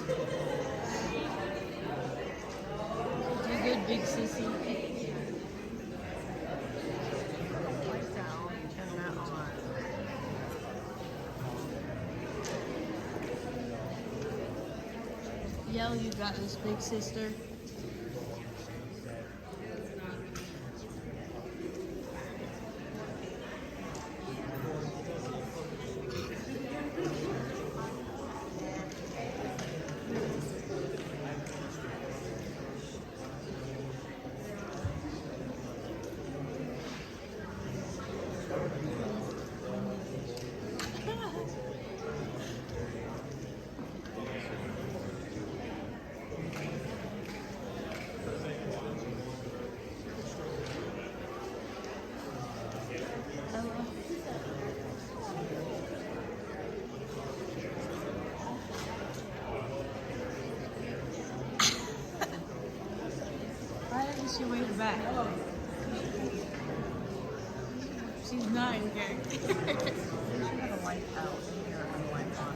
You good, big sissy? Turn that on. Yell, you got this, big sister. Why didn't she wave back? She's not in character. She had a light out here and a light on.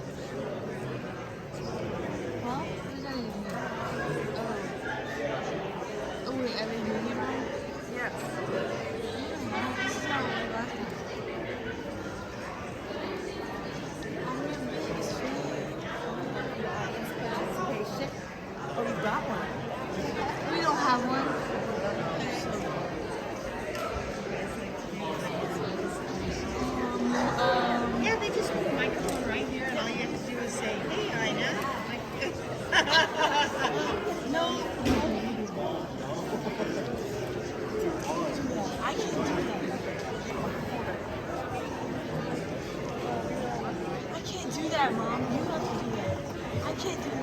Huh? What does that even mean? Oh. Oh wait, are they doing it wrong? Yes. Yeah, this is not what we last time. Oh, you got one. We don't have one. Yeah, they just put the microphone right here, and all you have to do is say, "Hey, Ina." No. I can't do that. I can't do that, Mom. You have to do that. I can't do that.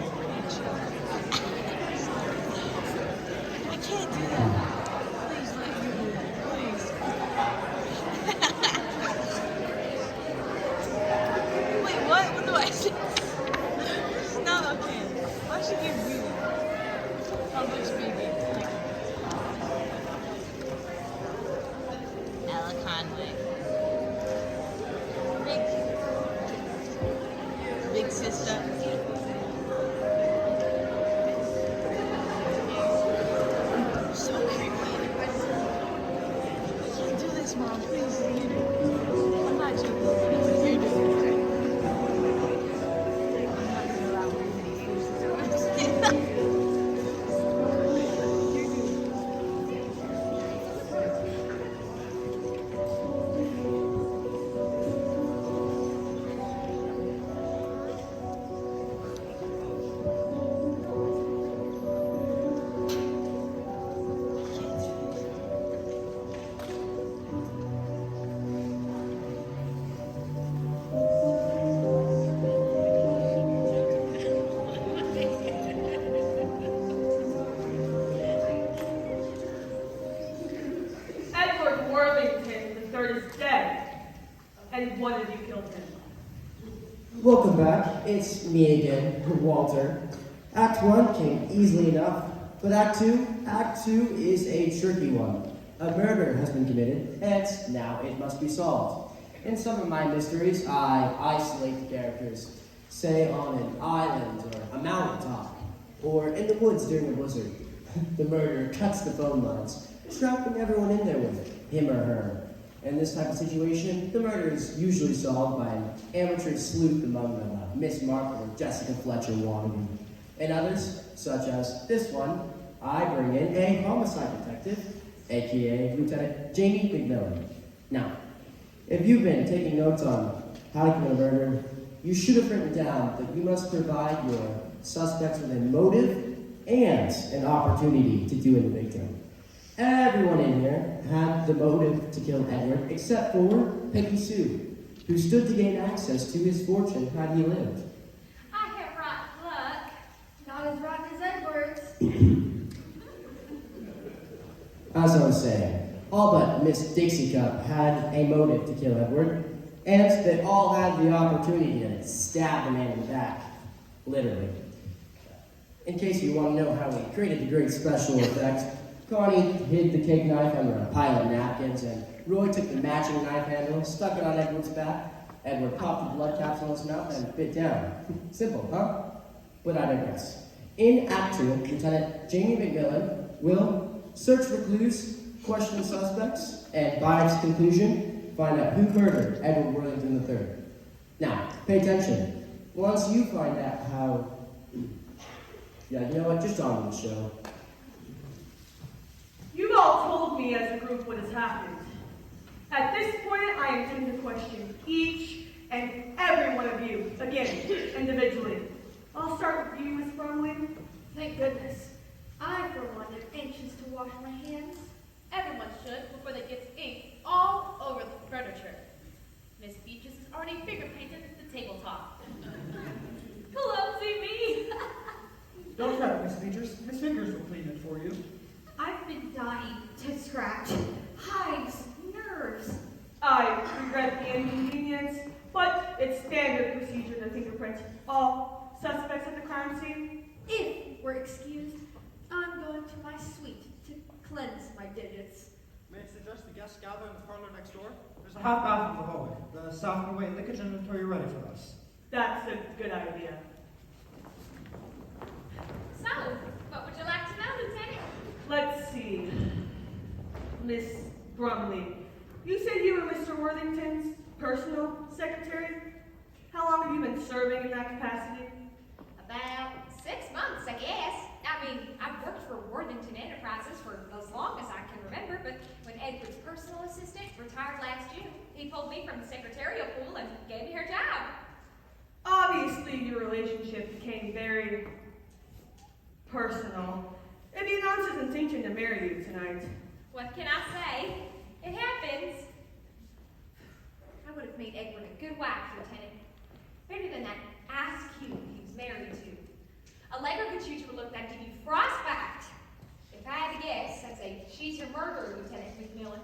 I can't do that. Please let me do that. Please. Wait, what? What do I say? This is not okay. Why should you breathing? Public speaking. Ella Conway. Big sister. So creepy. I can't do this, Mom. Please, you do. I'm not joking. You do. I'm not gonna allow her. I'm just kidding. You do. Edward Worthington III is dead, and one of you killed him. Welcome back. It's me again, Walter. Act 1 came easily enough, but Act 2 is a tricky one. A murder has been committed, and now it must be solved. In some of my mysteries, I isolate the characters, say on an island or a mountaintop, or in the woods during a blizzard. The murderer cuts the phone lines, trapping everyone in there with him or her. In this type of situation, the murder is usually solved by an amateur sleuth among them, Miss Marple or Jessica Fletcher wannabe. In others, such as this one, I bring in a homicide detective, aka Lieutenant Jamie McMillan. Now, if you've been taking notes on how to commit a murder, you should have written down that you must provide your suspects with a motive and an opportunity to do in the victim. Everyone in here had the motive to kill Edward, except for Peggy Sue, who stood to gain access to his fortune had he lived. I have rotten luck. Not as rotten as Edward's. As I was saying, all but Miss Dixie Cup had a motive to kill Edward, and they all had the opportunity to stab the man in the back, literally. In case you want to know how we created the great special effect, Connie hid the cake knife under a pile of napkins, and Roy took the matching knife handle, stuck it on Edward's back. Edward popped the blood capsule in his mouth and bit down. Simple, huh? but I digress. In Act 2, Lieutenant Jamie McMillan will search for clues, question suspects, and by its conclusion, find out who murdered Edward Worthington III. Now, pay attention. Once you find out how... Yeah, you know what? Just on with the show. You've all told me as a group what has happened. At this point, I intend to question each and every one of you, again, individually. I'll start with you, Miss Bromley. Thank goodness. I, for one, am anxious to wash my hands. Everyone should before they get ink all over the furniture. Miss Beatrice has already finger painted the tabletop. Clumsy me! Don't fret, Miss Beatrice. Miss Fingers will clean it for you. I've been dying to scratch. Hives, nerves. I regret the inconvenience, but it's standard procedure to fingerprint all suspects at the crime scene. If we're excused, I'm going to my suite to cleanse my digits. May I suggest the guests gather in the parlor next door? There's a half bath in the hallway. The staff can wait in the kitchen until you're ready for us. That's a good idea. So, what would you like to know, Lieutenant? Let's see. Miss Brumley, you said you were Mr. Worthington's personal secretary? How long have you been serving in that capacity? About 6 months, I guess. I mean, I've worked for Worthington Enterprises for as long as I can remember, but when Edward's personal assistant retired last June, he pulled me from the secretarial pool and gave me her job. Obviously, your relationship became very personal. It'd be an honest intention to marry you tonight. What can I say? It happens. I would have made Edward a good wife, Lieutenant. Better than that ice cube he was married to. Allegra could choose to look that give you frostbite. If I had to guess, I'd say she's your murderer, Lieutenant McMillan.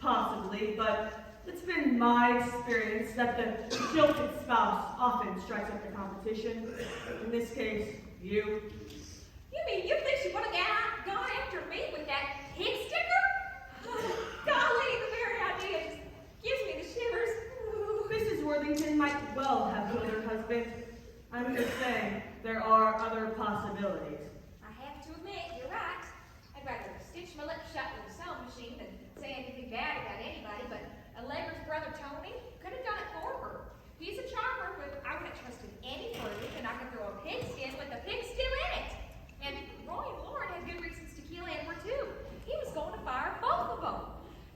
Possibly, but it's been my experience that the jilted spouse often strikes up the competition. In this case, you. You mean you think she would have gone after me with that pig sticker? Golly, the very idea just gives me the shivers. Mrs. Worthington might well have killed her husband. I'm just saying, there are other possibilities. I have to admit, you're right. I'd rather stitch my lips shut with a sewing machine than say anything bad about anybody, but Allegra's brother Tony could have done it for her. He's a charmer, but I wouldn't trust him any further than I could throw a pigskin with a pig still in it. And Roy and Lauren had good reasons to kill Edward, too. He was going to fire both of them.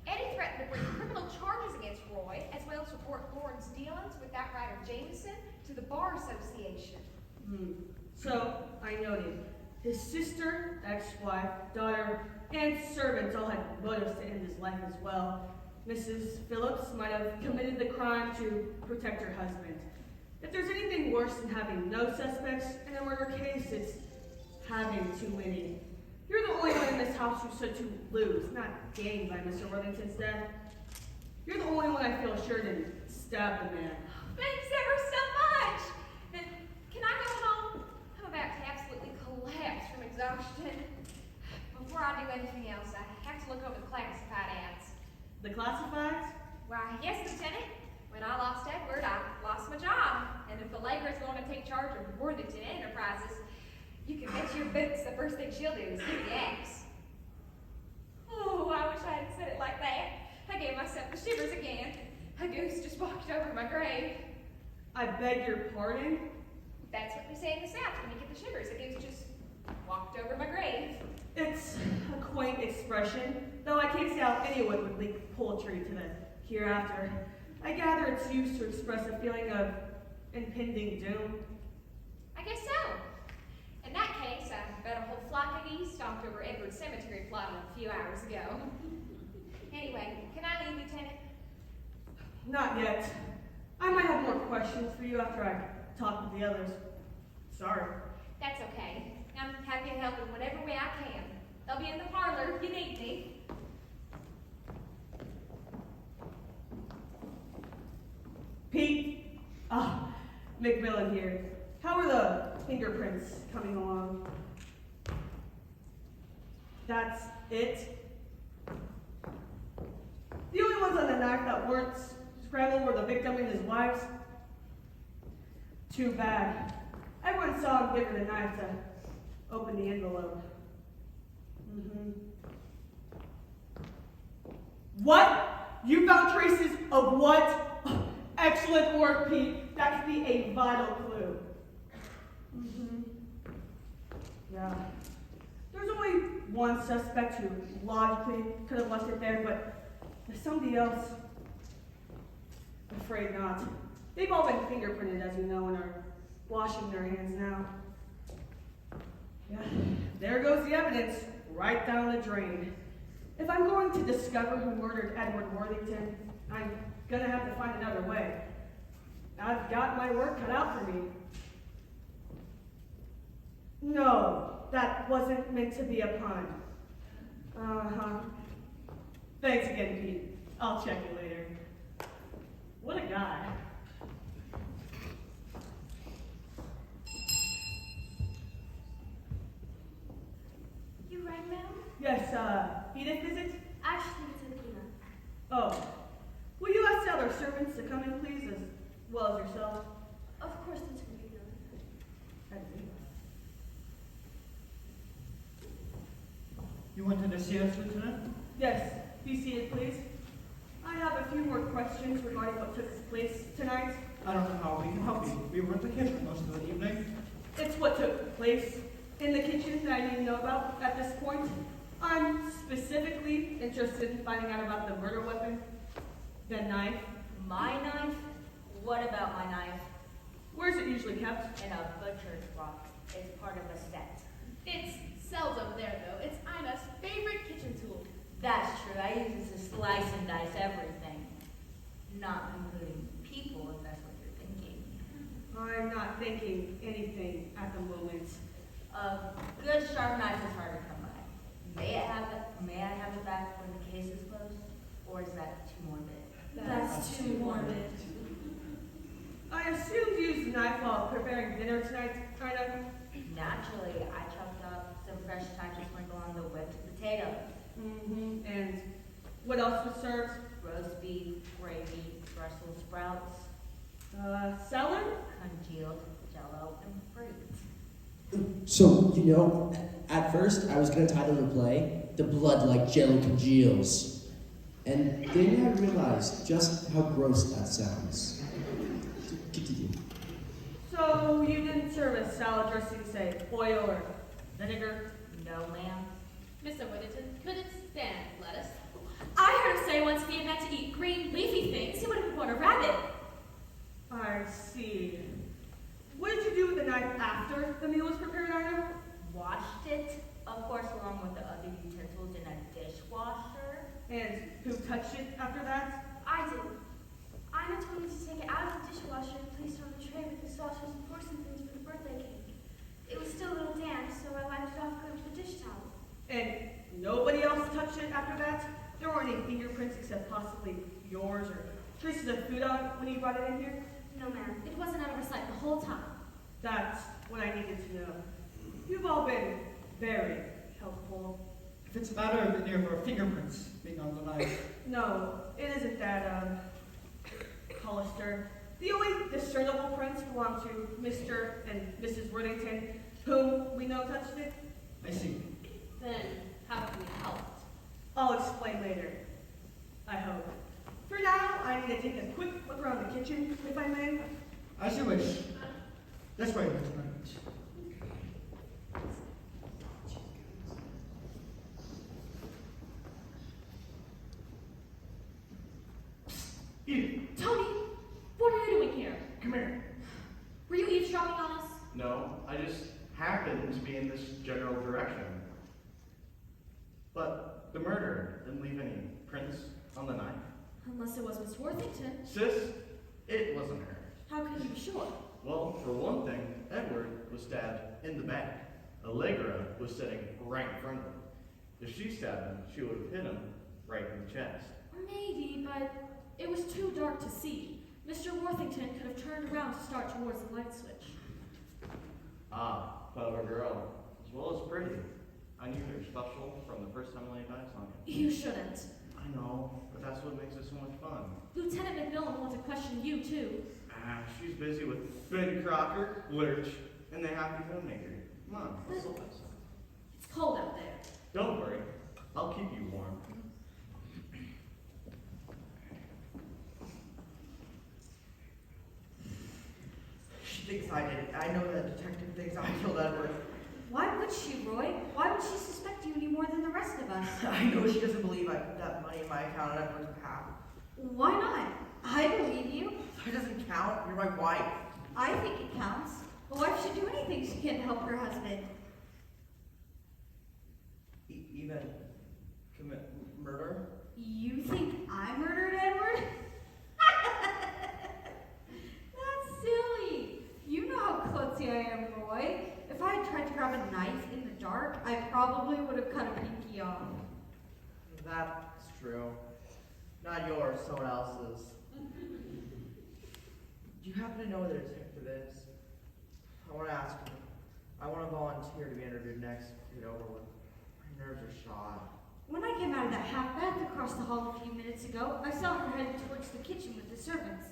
Eddie threatened to bring criminal charges against Roy, as well as report Lauren's dealings with that writer Jameson to the Bar Association. So, I noted, his sister, ex-wife, daughter, and servants all had motives to end his life as well. Mrs. Phillips might have committed the crime to protect her husband. If there's anything worse than having no suspects in a murder case, it's having too many. You're the only one in this house who stood to lose, not gain by Mr. Worthington's death. You're the only one I feel sure didn't stab the man. Thanks ever so much. And can I go home? I'm about to absolutely collapse from exhaustion. Before I do anything else, I have to look over the classified ads. The classifieds? Why, yes, Lieutenant. When I lost Edward, I lost my job. And if Allegra's going to take charge of Worthington Enterprises, you can bet your boots the first thing she'll do is hit the axe. Oh, I wish I hadn't said it like that. I gave myself the shivers again. A goose just walked over my grave. I beg your pardon? That's what we say in the South when you get the shivers. A goose just walked over my grave. It's a quaint expression, though I can't see how anyone would link poultry to the hereafter. I gather it's used to express a feeling of impending doom. I guess so. In that case, I bet a whole flock of geese stomped over Edward's cemetery plot a few hours ago. Anyway, can I leave, Lieutenant? Not yet. I might have more questions for you after I talk with the others. Sorry. That's okay. I'm happy to help in whatever way I can. They'll be in the parlor if you need me. Pete? Ah, McMillan here. How are the fingerprints coming along? That's it? The only ones on the knife that weren't scrambled were the victim and his wives? Too bad. Everyone saw him I'll give her the knife to open the envelope. What? You found traces of what? Excellent work, Pete. That could be a vital clue. Yeah. There's only one suspect who logically could have left it there, but there's somebody else. I'm afraid not. They've all been fingerprinted, as you know, and are washing their hands now. Yeah, there goes the evidence, right down the drain. If I'm going to discover who murdered Edward Worthington, I'm gonna have to find another way. I've got my work cut out for me. No, that wasn't meant to be a pun. Thanks again, Pete. I'll check you later. What a guy. You rang, ma'am? Yes, Edith, is it? Actually, it's Athena. Oh. Will you ask the other servants to come in, please, as well as yourself? Of course, Miss Rubino. Thank you. You wanted to see us, Lieutenant? Yes, be seated, please. I have a few more questions regarding what took place tonight. I don't know how we can help you. We were in the kitchen most of the evening. It's what took place in the kitchen that I need to know about at this point. I'm specifically interested in finding out about the murder weapon, the knife. My knife? What about my knife? Where's it usually kept? In a butcher's box. It's part of a set. It's seldom there, though. It's Ina's favorite kitchen tool. That's true. I use it to slice and dice everything. Not including people, if that's what you're thinking. I'm not thinking anything at the moment. A good sharp knife is hard to come by. May I have it back when the case is closed? Or is that too morbid? That's too morbid. I assumed you used the knife while preparing dinner tonight, Ina. Naturally, I chopped up some fresh thyme to sprinkle on the whipped potatoes. And what else was served? Roast beef, gravy, Brussels sprouts, Salad? congealed jello, and fruit. So, at first I was going to title the play, The Blood Like Jello Congeals. And then I realized just how gross that sounds. Continue. So you didn't serve a salad dressing, say, oil or vinegar? No, ma'am. Mr. Whittington couldn't stand lettuce. I heard him say once if he had meant to eat green, leafy things, he would have been born a rabbit. I see. What did you do with the knife after the meal was prepared, Ina? Washed it, of course, along with the other utensils in a dishwasher. And who touched it after that? I did. Ina told me to take it out of the dishwasher and place it on the tray with the saucers and porcelain things for the birthday cake. It was still a little damp, so I wiped it off with the dish towel. And nobody else touched it after that? There weren't any fingerprints except possibly yours or traces of food on it when you brought it in here? No, ma'am. It wasn't out of her sight the whole time. That's what I needed to know. You've all been very helpful. If it's a matter of it near for fingerprints being on the knife. No, it isn't that, Hollister. The only discernible prints belong to Mr. and Mrs. Worthington, whom we know touched it. I see. Then how can we help? I'll explain later. I hope. For now, I need to take a quick look around the kitchen, if I may. As you wish. This way, Lieutenant. Edith, Tony, what are you doing here? come here. Were you eavesdropping on us? No, I just happened to be in this general direction. But the murderer didn't leave any prints on the knife. Unless it was Miss Worthington. Sis, it wasn't her. How can you be sure? Well, for one thing, Edward was stabbed in the back. Allegra was sitting right in front of him. If she stabbed him, she would have hit him right in the chest. Maybe, but it was too dark to see. Mr. Worthington could have turned around to start towards the light switch. Ah, clever girl. As well as pretty. I knew her special from the first time I laid eyes on her. You shouldn't. I know, but that's what makes it so much fun. Lieutenant McMillan wants to question you, too. Ah, she's busy with Betty Crocker, which and the happy homemaker. Come on, let's look. It's cold out there. Don't worry, I'll keep you warm. She thinks I did it. I know that detective thinks I killed Edward. Why would she, Roy? Why would she suspect you any more than the rest of us? I know she doesn't believe I put that money in my account on Edward's behalf. Why not? I believe you. That doesn't count. You're my wife. I think it counts. A wife should do anything she can to help her husband. Even commit murder? You think I murdered Edward? That's silly. You know how klutzy I am, Roy. If I had tried to grab a knife in the dark, I probably would have cut a pinky off. That's true. Not yours, someone else's. Do you happen to know where the detective is? I want to ask her. I want to volunteer to be interviewed next to get over with. My nerves are shot. When I came out of that half bath across the hall a few minutes ago, I saw her headed towards the kitchen with the servants.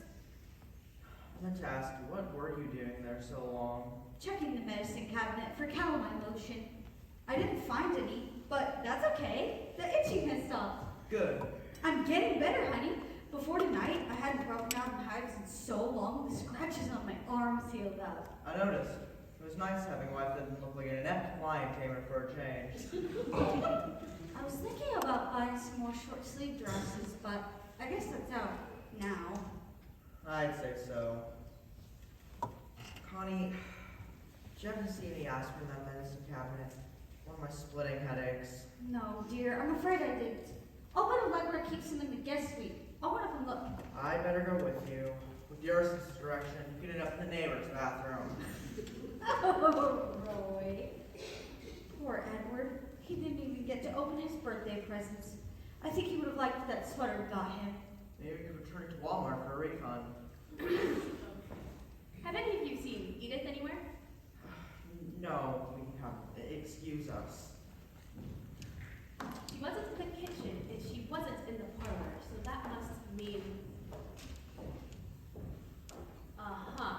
I meant to ask you, what were you doing there so long? Checking the medicine cabinet for calamine lotion. I didn't find any, but that's okay. The itching has stopped. Good. I'm getting better, honey. Before tonight, I hadn't broken out in hives in so long, the scratches on my arms healed up. I noticed. It was nice having a wife that didn't look like an inept lion tamer for a change. I was thinking about buying some more short sleeve dresses, but I guess that's out now. I'd say so. Connie, did you happen to see any aspirin in that medicine cabinet? One of my splitting headaches. No, dear, I'm afraid I didn't. I'll bet Allegra keeps them in the guest suite. I'll run up and look. I better go with you. With your sister's direction, you could end up in the neighbor's bathroom. Oh, Roy. Poor Edward. He didn't even get to open his birthday presents. I think he would have liked that sweater we got him. Maybe we could return it to Walmart for a refund. Have any of you seen Edith anywhere? No, we have. Excuse us. She wasn't in the kitchen, and she wasn't in the parlor, so that must mean... Uh-huh.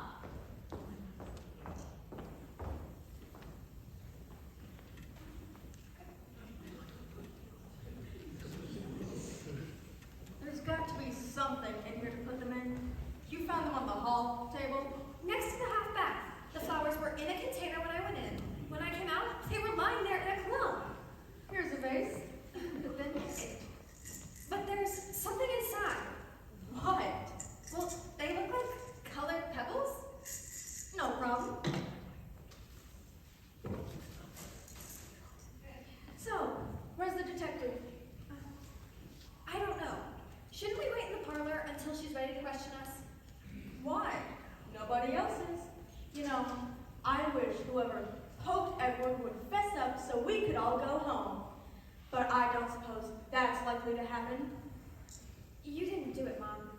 There's got to be something in here to put them in. You found them on the hall table? Next to the half bath. The flowers were in a container when I went in. When I came out, they were lying there in a clump. Here's a vase. But there's something inside. What? Well, they look like colored pebbles. No problem. So, where's the detective? I don't know. Shouldn't we wait in the parlor until she's ready to question us? Why? Nobody else is. You know, I wish whoever poked Edward would fess up so we could all go home. But I don't suppose that's likely to happen. You didn't do it, Mom.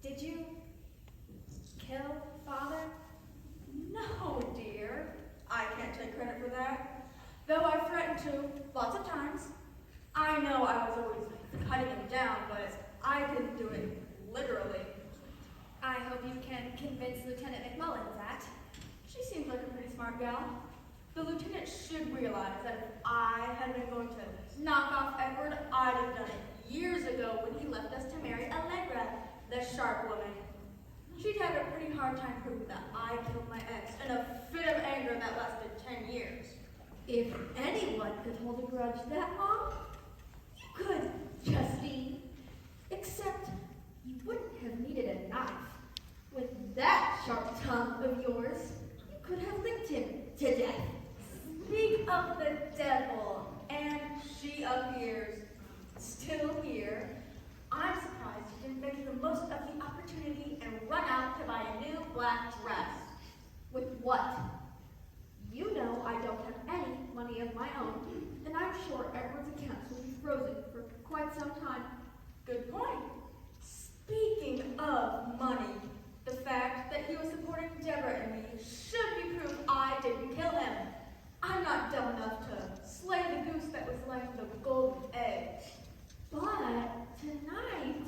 Did you kill Father? No, dear. I can't take credit for that. Though I threatened to, lots of times. I know I was always cutting him down, but I didn't do it literally. I hope you can convince Lieutenant McMullen of that. She seems like a pretty smart gal. The lieutenant should realize that if I had been going to knock off Edward, I'd have done it years ago when he left us to marry Allegra, the sharp woman. She'd have a pretty hard time proving that I killed my ex in a fit of anger that lasted 10 years. If anyone could hold a grudge that long, you could, Justine. Except you wouldn't have needed a knife. With that sharp tongue of yours, you could have licked him to death. Speak of the devil, and she appears. Still here. I'm surprised you didn't make the most of the opportunity and run out to buy a new black dress. With what? You know I don't have any money of my own, and I'm sure Edward's accounts will be frozen for quite some time. Good point. Speaking of money, the fact that he was supporting Deborah and me should be proof I didn't kill him. I'm not dumb enough to slay the goose that was laying the golden egg. But tonight,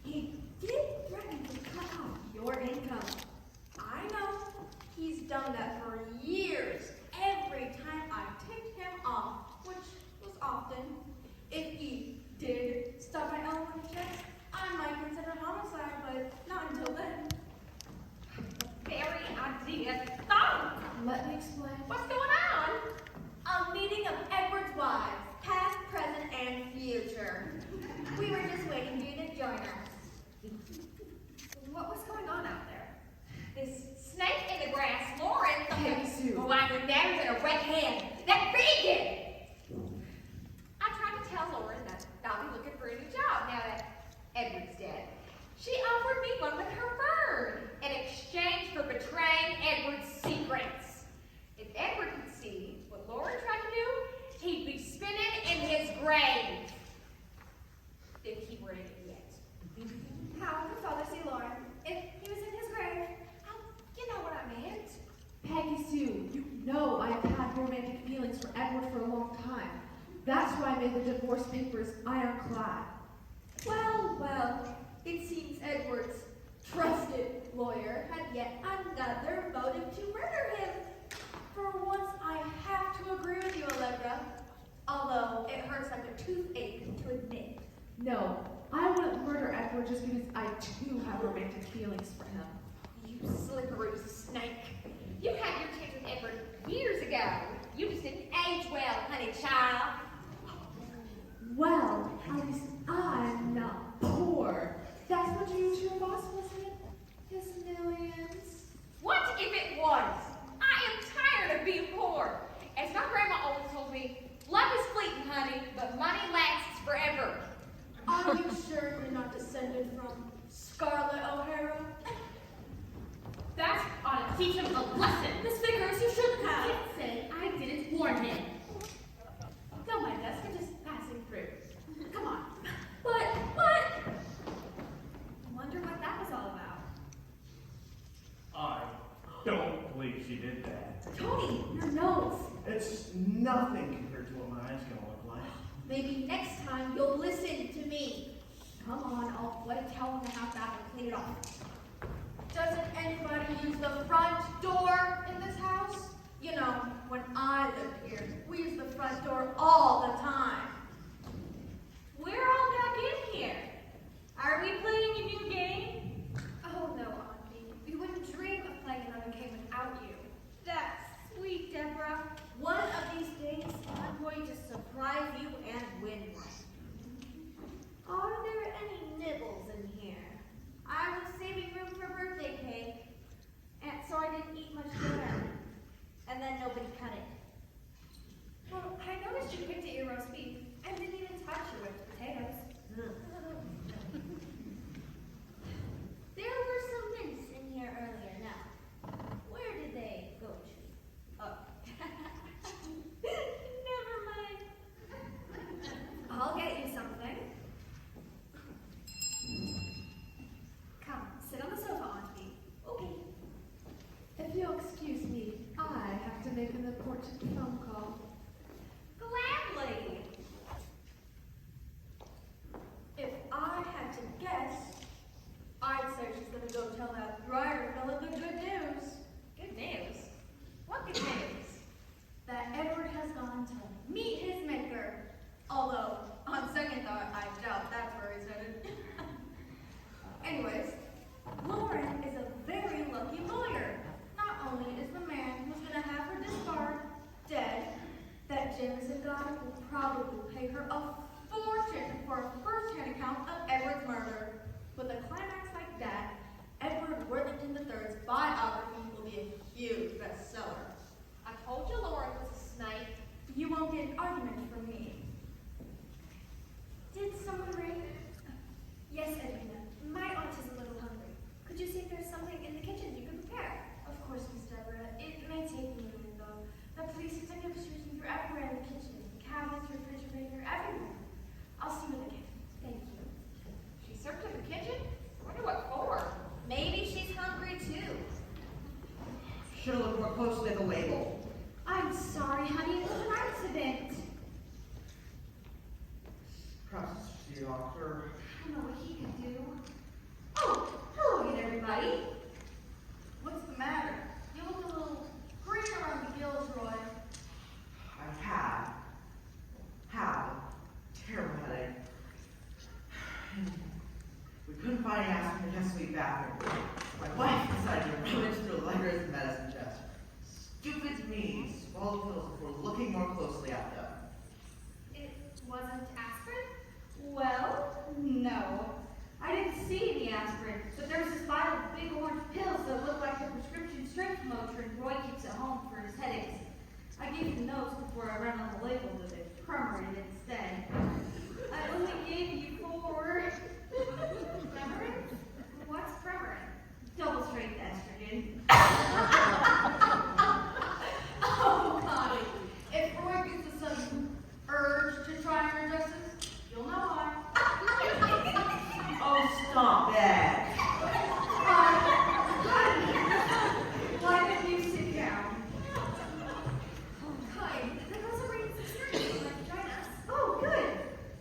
he did threaten to cut off your income. I know. He's done that for years. Every time I ticked him off, which was often. If he did stop my elementary checks, I might consider homicide, but not until then. Very idea. Stop! Let me explain. What's going on? A meeting of Edward's wives, past, present, and future. We were just waiting for you to join us. What's going on out there? This snake in the grass, Lauren. Hey, Sue. Oh, I'm a nose and a wet hand. That vegan! I tried to tell Lauren that I'll be looking for a new job now that Edward's dead. She offered me one with her bird in exchange for betraying Edward's secrets. If Edward could see what Lauren tried to do, he'd be spinning in his grave. If he were in it yet. How would Father see Lauren if he was in his grave? Oh, you know what I meant. Peggy Sue, you know I have had romantic feelings for Edward for a long time. That's why I made the divorce papers ironclad. Well, it seems Edward's trusted lawyer had yet another motive to murder him. For once, I have to agree with you, Allegra, although it hurts like a toothache to admit. No, I wouldn't murder Edward just because I too have romantic feelings for him. You slippery snake. You had your chance with Edward years ago. You just didn't age well, honey child. Well, at least I'm not poor. That's what drew you to your boss, wasn't it? His millions. What if it was? I am tired of being poor. As my grandma always told me, love is fleeting, honey, but money lasts forever. Are you sure you're not descended from Scarlett O'Hara? That ought to teach him a lesson. Miss Vickers, you shouldn't have. Say I didn't warn him. Don't mind us, we're just passing through. Come on. But, Wonder what that was all about. I don't believe she did that. Tony, your nose. It's nothing compared to what my eyes gonna look like. Maybe next time you'll listen to me. Come on, I'll wet a towel in the half bath and clean it off. Doesn't anybody use the front door in this house? You know, when I lived here, we used the front door all the time. We're all back in here. Are we playing a new game? Oh no, Auntie. We wouldn't dream of playing another game without you. That's sweet, Deborah. One of these days, I'm going to surprise you and win one. Are there any nibbles in here? I was saving room for birthday cake, and so I didn't eat much dinner. And then nobody cut it. Well, I noticed you picked at your roast beef and didn't even touch your whipped potatoes. There were some mints in here earlier. Now, where did they go to? Oh. Never mind. I'll get you something. Come, sit on the sofa, Auntie. Okay. If you'll excuse me, I have to make an important phone call. Gladly. If I had to guess, I'd say she's gonna go tell that writer fella the good news. Good news. What good news? That Edward has gone to meet his maker. Although, on second thought, I doubt that's where he's headed. Anyways, Lauren is a very lucky lawyer. Not only is the man who's gonna have her disbarred dead, that Jameson guy will probably pay her a fortune for a first-hand account of Edward's murder. With a climax like that, Edward Worthington III's biography will be a huge bestseller. I told you Lauren was a snake. You won't get an argument from me. Did someone ring? Yes, Edwina. My aunt is a little hungry. Could you see if there's something in the kitchen you could prepare? Of course, Miss Deborah. It may take me a minute, though. The police detective is searching for everywhere in the kitchen. Cabinets, refrigerator, everywhere. I'll see you in the kitchen. Thank you. She searched the kitchen? Wonder what for? Maybe she's hungry, too. Should have looked more closely at the label. I'm sorry, honey. It was an accident. Perhaps the doctor. I don't know what he could do. Oh, hello again, everybody. What's the matter? You look a little green around the gills, Roy. I have terrible headache. We couldn't find any aspirin in the suite bathroom. My wife decided to rummage through Allegra's medicine chest. Stupid me, swallowed pills before looking more closely at them. It wasn't aspirin? Well, no. I didn't see any aspirin, but there was this vial of big orange pills that looked like the prescription strength Motrin Roy keeps at home for his headaches. I gave him those before I ran on the label that they Premarin instead. I only gave you 4. Premarin? What's Premarin? Double strength estrogen. Oh, Connie, if Roy gets a sudden urge to try and adjust this, you'll know why. Oh, stop it. Why don't you sit down? Hi, the girls are reading some series. Would you like to join us? Oh, good.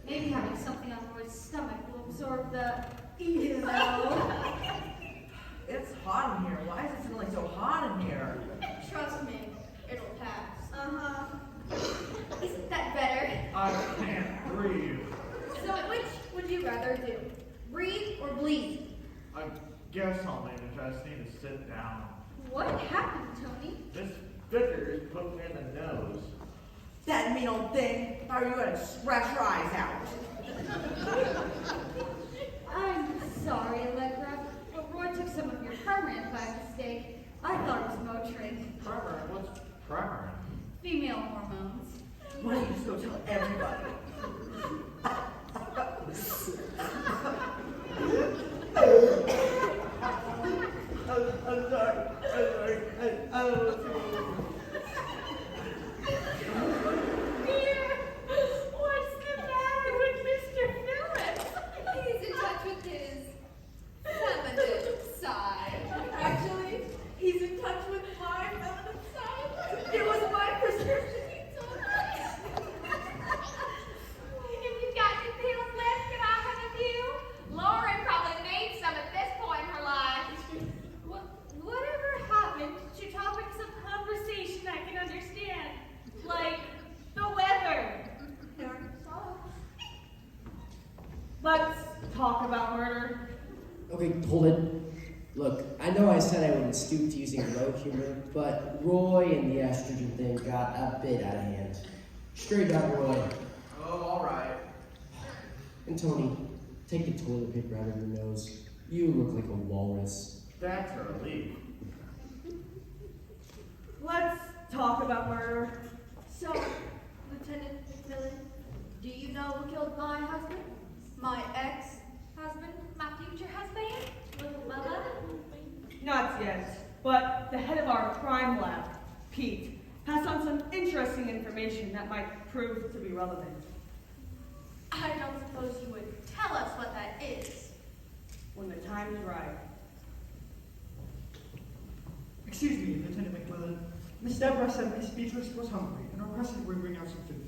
Maybe having something on Roy's stomach will absorb the evil. It's hot in here. Why is it suddenly so hot in here? Trust me, it'll pass. Isn't that better? I can't breathe. So which would you rather do? Breathe or bleed? I guess I'll manage. I just need to sit down. What happened, Tony? This Vickers poked me in the nose. That mean old thing. How are you going to scratch your eyes out? I'm sorry, Allegra, but Roy took some of your Premarin by mistake. I thought it was Motrin. Premarin? What's Premarin? Female hormones. Why don't you just go tell everybody? I'm sorry. Dear, what's the matter with Mr. Phillips? He's in touch with his feminine side. Actually, he's in touch with my feminine side. It was my prescription he took. If you've got any pills left, can I have a few? Lauren probably needs some at this point in her life. Whatever happened to topics of conversation I can understand? Like the weather. Let's talk about murder. Okay, hold it. Look, I know I said I wouldn't stoop to using low humor, but Roy and the estrogen thing got a bit out of hand. Straight up, Roy. Oh, all right. And Tony, take the toilet paper out of your nose. You look like a walrus. That's a relief. Let's talk about murder. So, Lieutenant McMillan, do you know who killed my husband? My ex-husband? My future husband? Little Bella? Not yet, but the head of our crime lab, Pete, has found some interesting information that might prove to be relevant. I don't suppose you would tell us what that is. When the time is right. Excuse me, Lieutenant McMillan. Miss Deborah said Miss Beatrice was hungry and requested we bring out some food.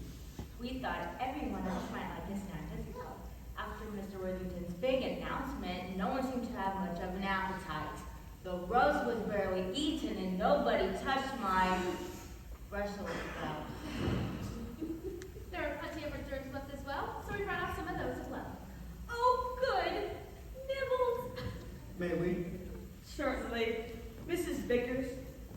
We thought everyone else might like a snack as well. After Mr. Worthington's big announcement, no one seemed to have much of an appetite. The roast was barely eaten and nobody touched my Brussels sprout. There are plenty of reserves left as well, so we brought off some of those as well. Oh, good. Nibbles. May we? Certainly, Mrs. Vickers,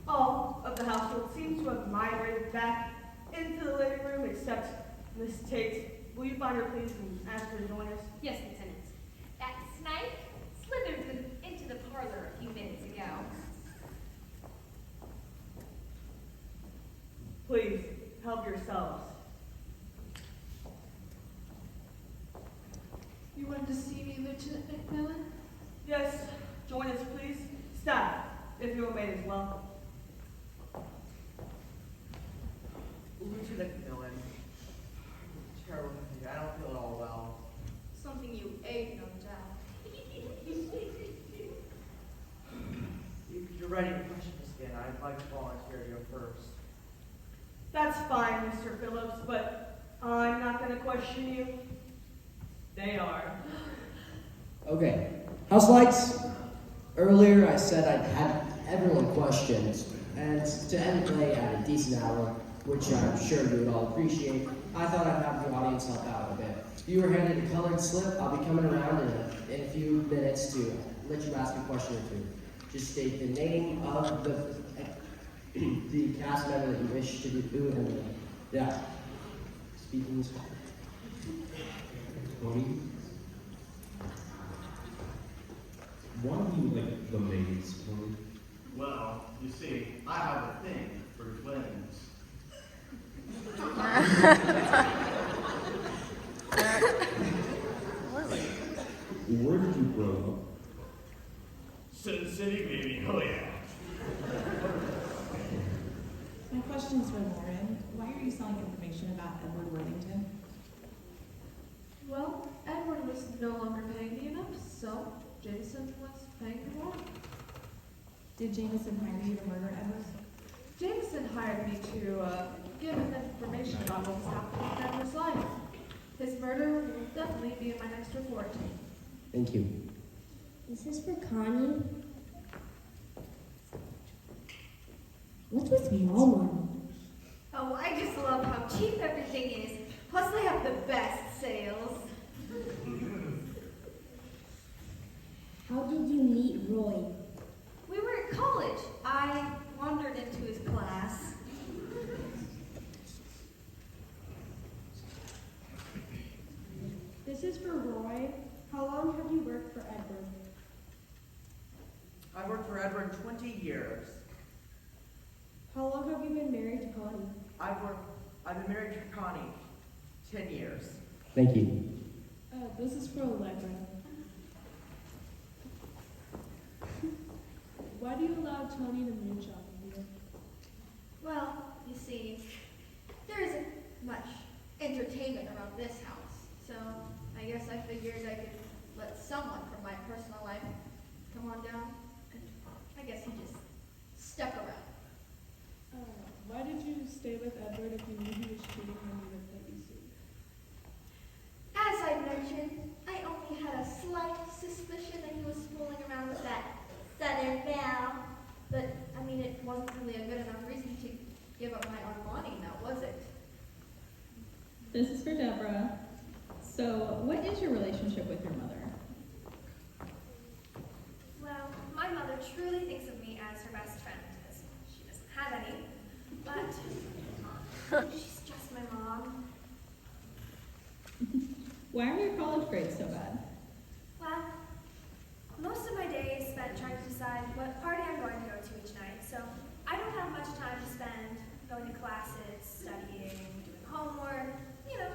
all of the household seems to have migrated back into the living room except Miss Tate. Will you find her, please, and ask her to join us? Yes, Lieutenant. That snake slithered into the parlor a few minutes ago. Please, help yourselves. You wanted to see me, Lieutenant McMillan? Yes, join us, please. Staff, if you will made as well. Lieutenant McMillan. Terrible thing. I don't feel at all well. Something you ate, no doubt. If you're ready to question this again, I'd like to volunteer to go first. That's fine, Mr. Phillips, but I'm not going to question you. They are. Okay, house lights. Earlier I said I'd have everyone questioned, And to end the play at a decent hour, which I'm sure you would all appreciate, I thought I'd have the audience help out a bit. You were handed a colored slip. I'll be coming around in a few minutes to let you ask a question or two. Just state the name of the cast member that you wish to do, and yeah, speaking is fine. Tony? Why do you like the maids, Tony? Well, you see, I have a thing for twins. Where did you grow up? Sin City, baby, oh yeah. My question's for Lauren. Why are you selling information about Edward Worthington? Well, Edward was no longer paying me enough, so Jameson was paying me more. Did Jameson hire you to murder Edward? Jameson hired me to give him information about what was happening in Edward's life. His murder will definitely be in my next report. Thank you. This is for Connie. What's with Walmart? Oh, I just love how cheap everything is. Plus, they have the best sales. How did you meet Roy? We were at college. I wandered into his class. This is for Roy. How long have you worked for Edward? I've worked for Edward 20 years. How long have you been married to Connie? I've been married to Connie 10 years. Thank you. This is for Allegra. Why do you allow Tony to moonshot with you? Well, you see, there isn't much entertainment around this house, so I guess I figured I could let someone from my personal life come on down, and I guess he just stuck around. Why did you stay with Edward if you knew he was cheating on you with Peggy Sue? As I mentioned, I only had a slight suspicion that he was fooling around with that Southern belle, but I mean, it wasn't really a good enough reason to give up my Armani, now was it? This is for Deborah. So, what is your relationship with your mother? Well, my mother truly thinks of me as her best friend, because she doesn't have any, but she's just my mom. Why are your college grades so bad? Well, most of my day is spent trying to decide what party I'm going to go to each night, so I don't have much time to spend going to classes, studying, doing homework, you know.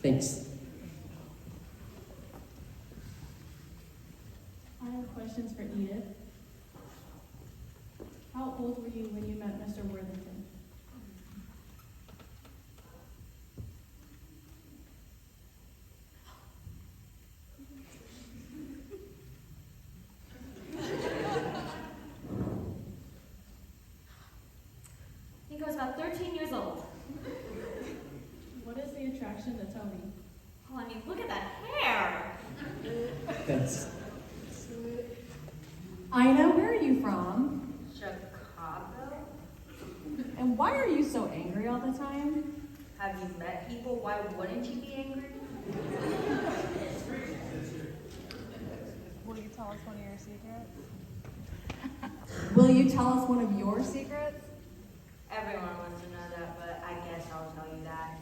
Thanks. I have questions for Edith. How old were you when you met Mr. Worthington? I think I was about 13 years old. What is the attraction to Tony? Well, I mean, look at that hair. Thanks. Ina, where are you from? Chicago? And why are you so angry all the time? Have you met people? Why wouldn't you be angry? Will you tell us one of your secrets? Will you tell us one of your secrets? Everyone wants to know that, but I guess I'll tell you that.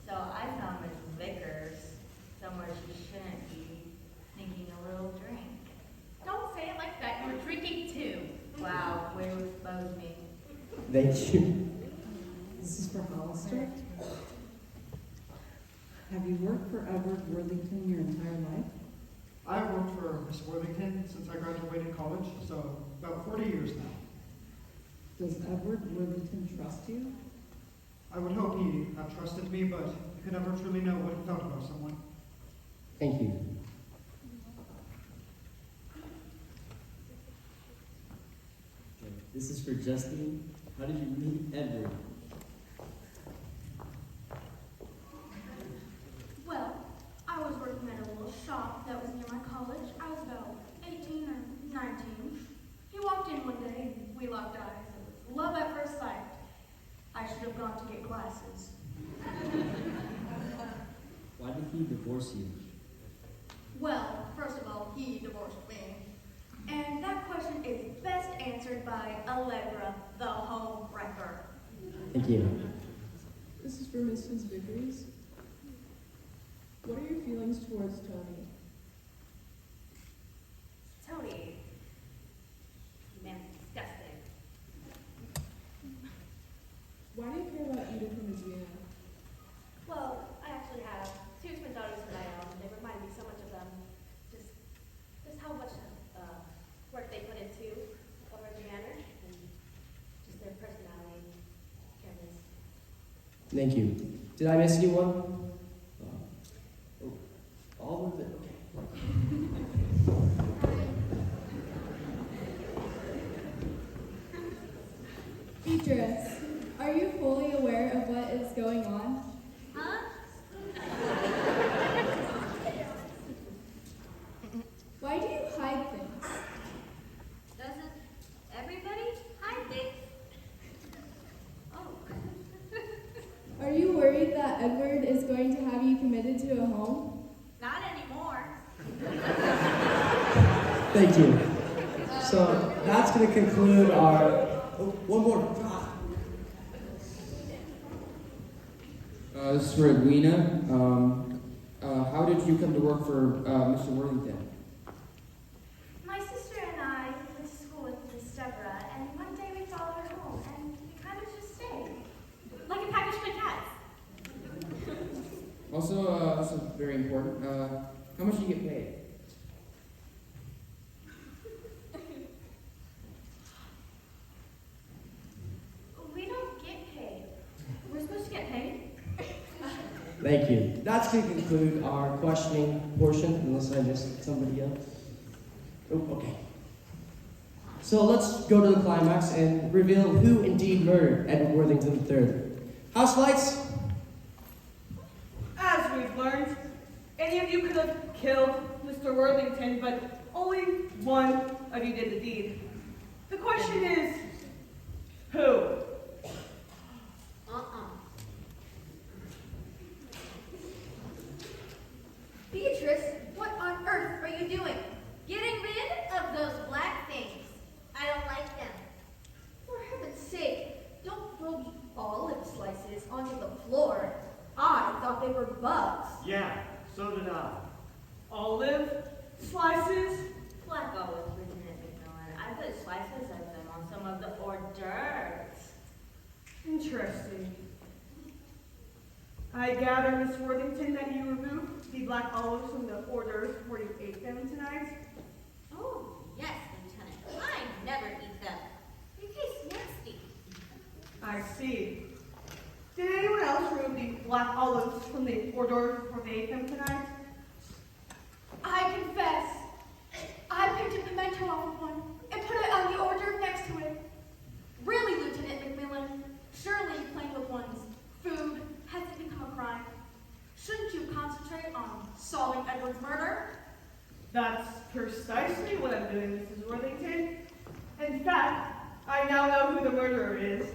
So I found Miss Vickers somewhere she shouldn't be, sneaking a little drink. Don't say it like that. You're drinking too. Wow, way to expose me. Thank you. This is for Hollister. Have you worked for Edward Worthington your entire life? I've worked for Miss Worthington since I graduated college, so about 40 years now. Does Edward Worthington trust you? I would hope he had trusted me, but you could never truly know what he felt about someone. Thank you. This is for Justine. How did you meet Edward? Well, I was working at a little shop that was near my college. I was about 18 or 19. He walked in one day and have gone to get glasses. Why did he divorce you? Well, first of all, he divorced me. And that question is best answered by Allegra, the home wrecker. Thank you. This is for Mrs. Vickers. What are your feelings towards Tony? Tony. Man, disgusting. Why do you care about Edith and Azina? Well, I actually have two twin daughters of my own. They remind me so much of them. Just how much work they put into over the manor and just their personality, careness. Thank you. Did I miss anyone? All of it? Okay. Beatrice, are you fully aware of what is going on? Huh? Why do you hide things? Doesn't everybody hide things? Oh. Are you worried that Edward is going to have you committed to a home? Not anymore. Thank you. So that's going to conclude our. Oh, one more. This is for Edwina. How did you come to work for Mr. Worthington? My sister and I went to school with Miss Deborah, and one day we followed her home, and we kind of just stayed. Like a package of cats. Also, this is very important. How much do you get paid? We don't get paid. We're supposed to get paid? Thank you. That's going to conclude our questioning portion, unless I missed somebody else. Oh, okay. So let's go to the climax and reveal who indeed murdered Edward Worthington III. House lights? As we've learned, any of you could have killed Mr. Worthington, but only one of you did the deed. The question is, who? Beatrice, what on earth are you doing? Getting rid of those black things. I don't like them. For heaven's sake, don't throw the olive slices onto the floor. I thought they were bugs. Yeah, so did I. Olive slices? Black olives, Lieutenant McMillan. I put slices of them on some of the hors d'oeuvres. Interesting. I gather, Miss Worthington, that you removed the black olives from the hors d'oeuvres before you ate them tonight? Oh, yes, Lieutenant. I never eat them. They taste nasty. I see. Did anyone else remove the black olives from the hors d'oeuvres before they ate them tonight? I confess, I picked a pimento off of one and put it on the hors d'oeuvre next to it. Really, Lieutenant McMillan, surely playing with one's food hasn't become a crime. Shouldn't you concentrate on solving Edward's murder? That's precisely what I'm doing, Mrs. Worthington. In fact, I now know who the murderer is.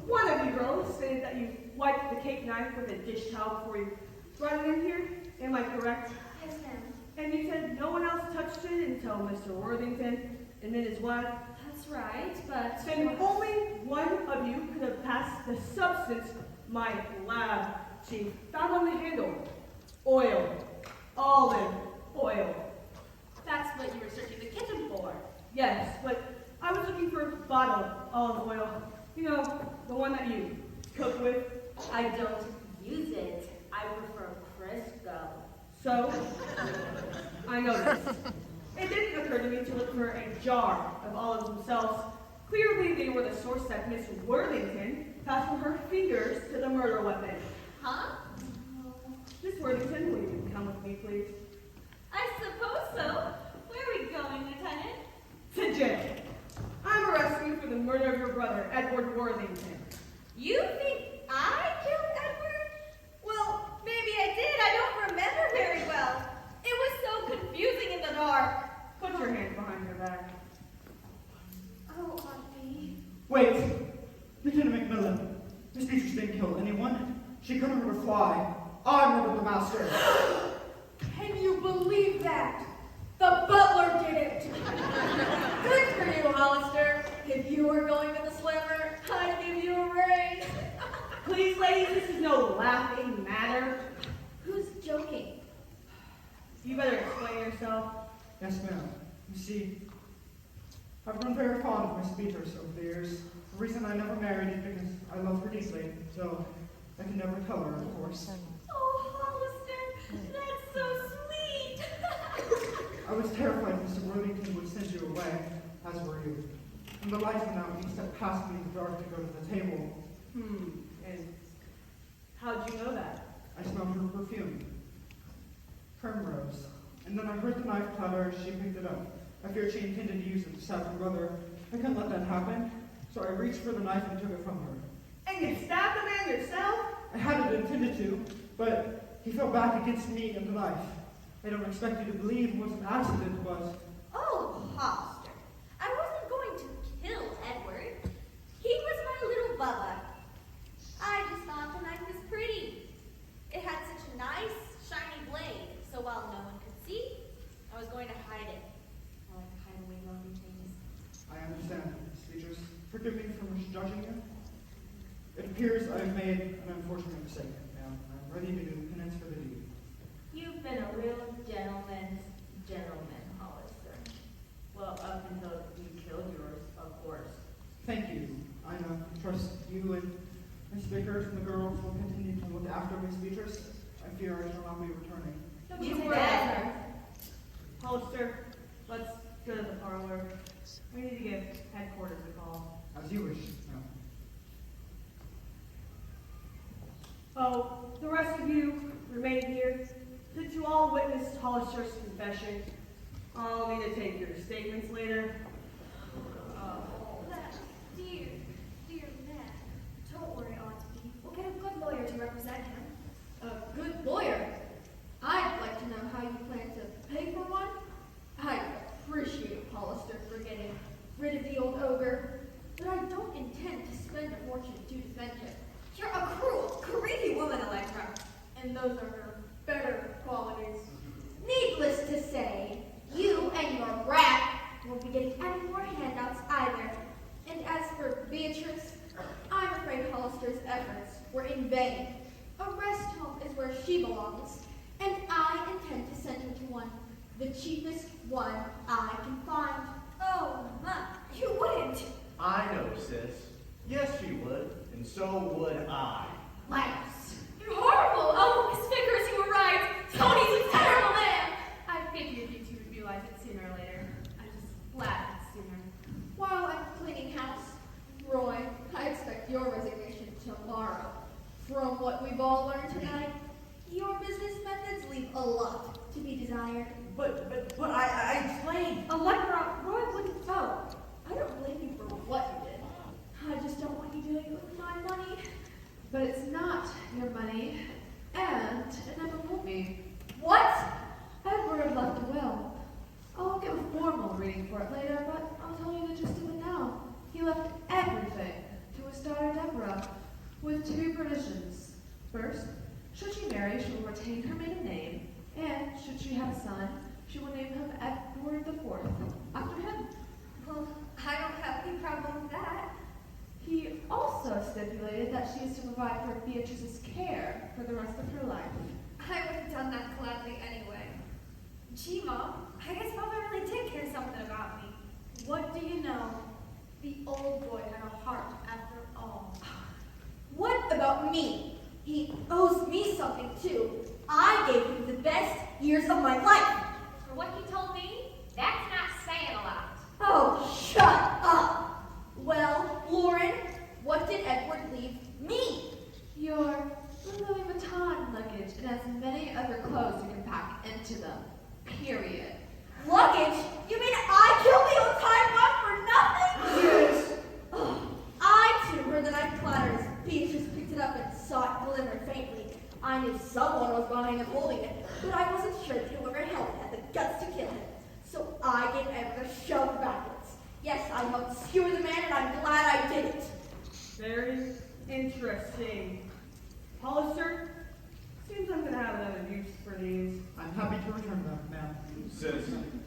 One of you girls stated that you wiped the cake knife with a dish towel before you brought it in here. Am I correct? Yes, ma'am. And you said no one else touched it until Mr. Worthington and then his wife? That's right, but... Then only one of you could have passed the substance my lab chief found on the handle. Oil. Olive oil. That's what you were searching the kitchen for. Yes, but I was looking for bottled olive oil. You know, the one that you cook with. I don't use it. I prefer Crisco. So, I noticed. It didn't occur to me to look for a jar of olives themselves. Clearly, they were the source that Miss Worthington passed from her fingers to the murder weapon. Huh? Miss Worthington, will you come with me, please? I suppose so. Where are we going, Lieutenant? To jail. I'm arresting you for the murder of your brother, Edward Worthington. You think I killed Edward? Well, maybe I did. I don't remember very well. It was so confusing in the dark. Put your hands behind your back. Oh, Auntie. Wait. Lieutenant Macmillan, Miss Beatrice didn't kill anyone. She couldn't hurt a fly. I murdered the master. Can you believe that? The butler did it. Good for you, Hollister. If you were going to the slammer, I'd give you a raise. Please, ladies, this is no laughing matter. Who's joking? You better explain yourself. Yes, ma'am. You see, I've grown very fond of Miss Beatrice over the years. The reason I never married is because I love her deeply, so I can never tell her, of course. Oh, Hollister, that's so sweet. I was terrified Mr. Worthington would send you away, as were you. When the lights went out, you stepped past me in the dark to go to the table. And how'd you know that? I smelled her perfume. Primrose. And then I heard the knife clatter as she picked it up. I feared she intended to use it to stab her brother. I couldn't let that happen, so I reached for the knife and took it from her. And you stabbed the man yourself? I hadn't intended to, but he fell back against me and the knife. I don't expect you to believe it was an accident, but... Oh, Hollister, I wasn't going to kill Edward. He was my little Bubba. I just thought the knife was pretty. It had such a nice, shiny blade, so while no one could see, I was going to hide it. I like to hide away lovely things. I understand, Miss Beatrice. Forgive me for misjudging you. It appears I have made an unfortunate mistake. Now, I'm ready to do penance for the deed. You've been a real gentleman, Hollister. Well, up until you killed yours, of course. Thank you. I trust you and Miss Vickers and the girls will continue to look after Miss Beatrice. I fear I shall not be returning. Don't you worry, sir. Hollister, let's go to the parlor. We need to give headquarters a call. As you wish. No. Oh, the rest of you remain here. Since you all witnessed Hollister's confession, I'll need to take your statements later. That dear man. Don't worry, Auntie. We'll get a good lawyer to represent him. A good lawyer? I'd like to know how you plan to pay for one. I appreciate Hollister for getting rid of the old ogre, but I don't intend to spend a fortune to defend him. You're a cruel, greedy woman, Allegra. And those are her better qualities. Needless to say, you and your rat won't be getting any more handouts either. And as for Beatrice, I'm afraid Hollister's efforts were in vain. A rest home is where she belongs, and I intend to send her to one, the cheapest one I can find. Oh, my, you wouldn't. I know, sis. Yes, you would, and so would I. Liars. You're horrible! Oh, Miss Vickers, you were right. Tony's a terrible man. I figured you two would realize it sooner or later. I'm just glad it's sooner. While I'm cleaning house, Roy, I expect your resignation tomorrow. From what we've all learned tonight, your business methods leave a lot to be desired. But I explained. Allegra, Roy wouldn't vote. I don't blame you for what you did. I just don't want you doing it with my money. But it's not your money, and it never will be. What? Edward left a will. I'll get a formal reading for it later, but I'll tell you the gist of it now. He left everything to his daughter Deborah, with two provisions. First, should she marry, she will retain her maiden name, and should she have a son, she will name him Edward IV, after him. Well, I don't have any problem with that. He also stipulated that she is to provide for Beatrice's care for the rest of her life. I would have done that gladly anyway. Gee, Mom, I guess Mama really did care something about me. What do you know? The old boy had a heart after all. What about me? He owes me something too. I gave him the best years of my life. For what he told me, that's not saying a lot. Oh, shut up. Well, Lauren, what did Edward leave me? Your Louis Vuitton luggage and as many other clothes you can pack into them. Period. Luggage? You mean I killed the old time bomb for nothing? Yes. I too heard the knife clatter as Beatrice picked it up and saw it glimmer faintly. I knew someone was behind him holding it, but I wasn't sure that whoever held it had the guts to kill him. So I gave Edward a shove backwards. Yes, I helped skewer the man, and I'm glad I did it. Very Interesting. Hollister, seems I'm gonna have another use for these. I'm happy to return them, ma'am. Citizen,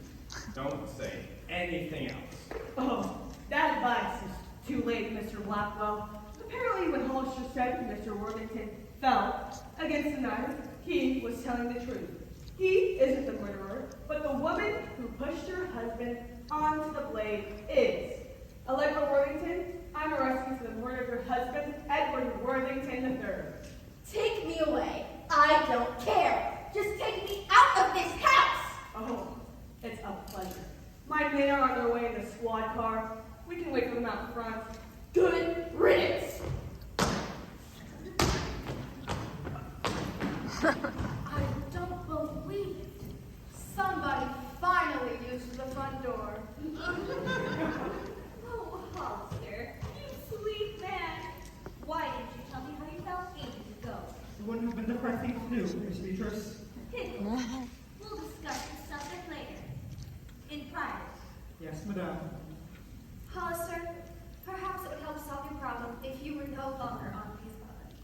don't say anything else. Oh, that advice is too late, Mr. Blackwell. Apparently when Hollister said Mr. Worthington fell against the knife, he was telling the truth. He isn't the murderer, but the woman who pushed her husband onto the blade is. Allegra Worthington, I'm arresting you for the murder of your husband, Edward Worthington III. Take me away. I don't care. Just take me out of this house. Oh, it's a pleasure. My men are on their way in the squad car. We can wait for them out front. Good riddance. I don't believe it. Somebody finally used the front door. Oh, Hollister, you sweet man. Why didn't you tell me how you felt ages ago? You wouldn't have been the correct thing to do, Miss Beatrice. Thickens, we'll discuss this subject later. In private. Yes, madame. Hollister, perhaps it would help solve your problem if you were no longer on Peace Island.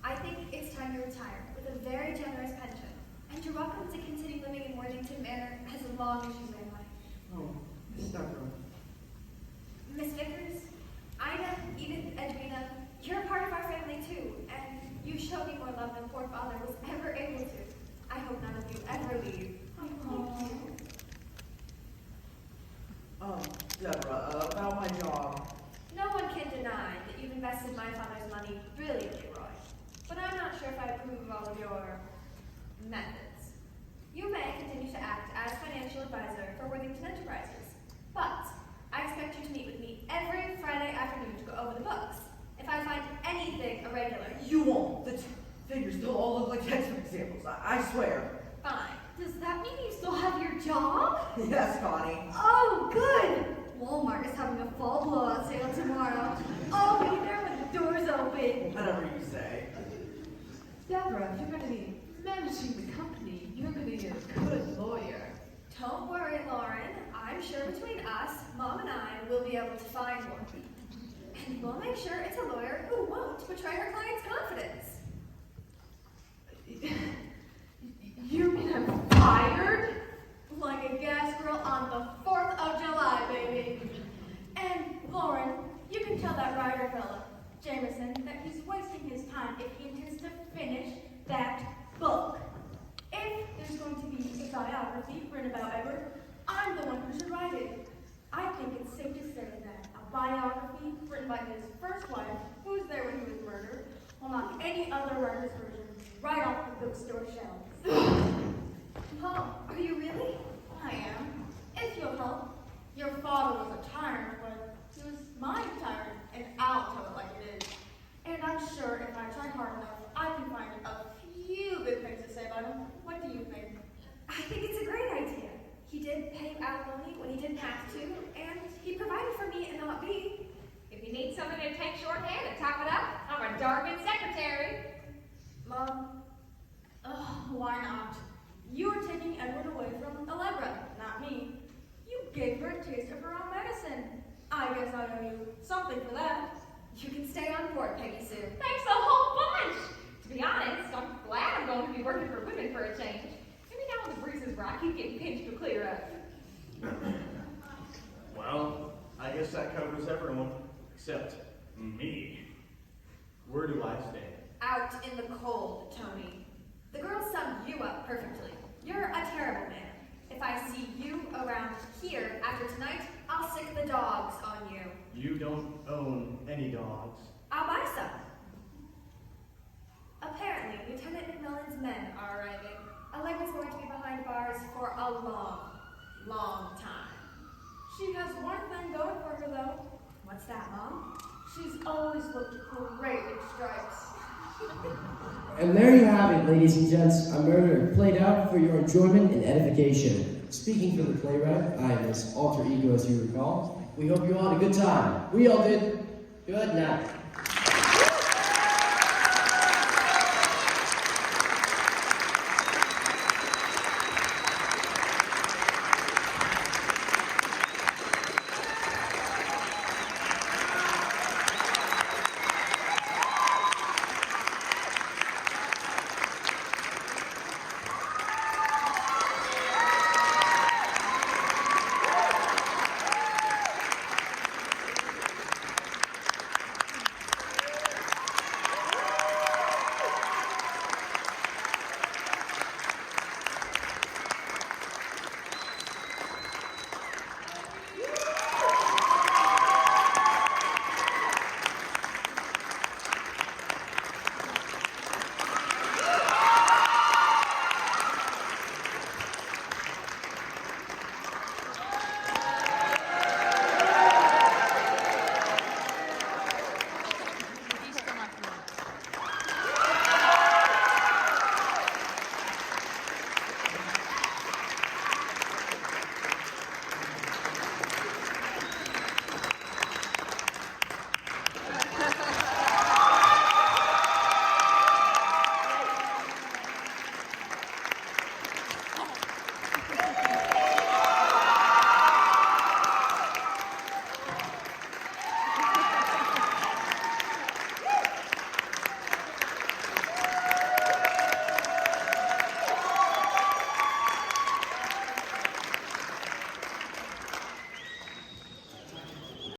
I think it's time you retire with a very generous pension, and you're welcome to continue living in Worthington Manor as long as you may like. Oh, Miss Deborah. Miss Vickers, Ida, Edith, Edwina, you're a part of our family too, and you showed me more love than poor father was ever able to. I hope none of you ever leave. Deborah, about my job. No one can deny that you've invested my father's money brilliantly, Roy. But I'm not sure if I approve of all of your methods. You may continue to act as financial advisor for Worthington Enterprises, but I expect you to meet with me every Friday afternoon to go over the books. If I find anything irregular, You won't. The figures still all look like textbook examples. I swear. fine. Does that mean you still have your job? Yes, Connie. Oh, good. Walmart is having a fall blowout sale tomorrow. I'll be there when the doors open. Whatever you say. Deborah, if you're going to be managing the company, you're going to need a good lawyer. Don't worry, Lauren. I'm sure between us, Mom and I will be able to find one. And we'll make sure it's a lawyer who won't betray her client's confidence. You mean I'm fired? Like a gas grill on the 4th of July, baby. And Lauren, you can tell that writer fella, Jameson, that he's wasting his time if he intends to finish that book. If there's going to be a biography written about Edward, I'm the one who should write it. I think it's safe to say that a biography written by his first wife, who was there when he was murdered, will knock any other writer's version right off the bookstore shelves. Mom, are you really? I am. If you'll help. Your father was a tyrant, but he was my tyrant, and I'll tell it like it is. And I'm sure if I try hard enough, I can find a few good things to say about him. What do you think? I think it's a great idea. He did pay alimony when he didn't have to, and he provided for me and not me. If you need somebody to take shorthand and type it up, I'm a darn good secretary. Mom? Why not? You were taking Edward away from Allegra, not me. You gave her a taste of her own medicine. I guess I owe you something for that. You can stay on board, Peggy Sue. Thanks a whole bunch. To be honest, I'm glad I'm going to be working for women for a change. Maybe now when the breeze is right, I keep getting pinched to clear up. Well, I guess that covers everyone except me. Where do I stand? Out in the cold, Tony. The girls summed you up perfectly. You're a terrible man. If I see you around here after tonight, I'll sick the dogs on you. You don't own any dogs. I'll buy some. Apparently, Lieutenant McMillan's men are arriving. Allegra's going to be behind bars for a long, long time. She has one thing going for her, though. What's that, Mom? She's always looked great in stripes. And there you have it, ladies and gents, a murder played out for your enjoyment and edification. Speaking for the playwright, I am his alter ego, as you recall. We hope you all had a good time. We all did. Good night.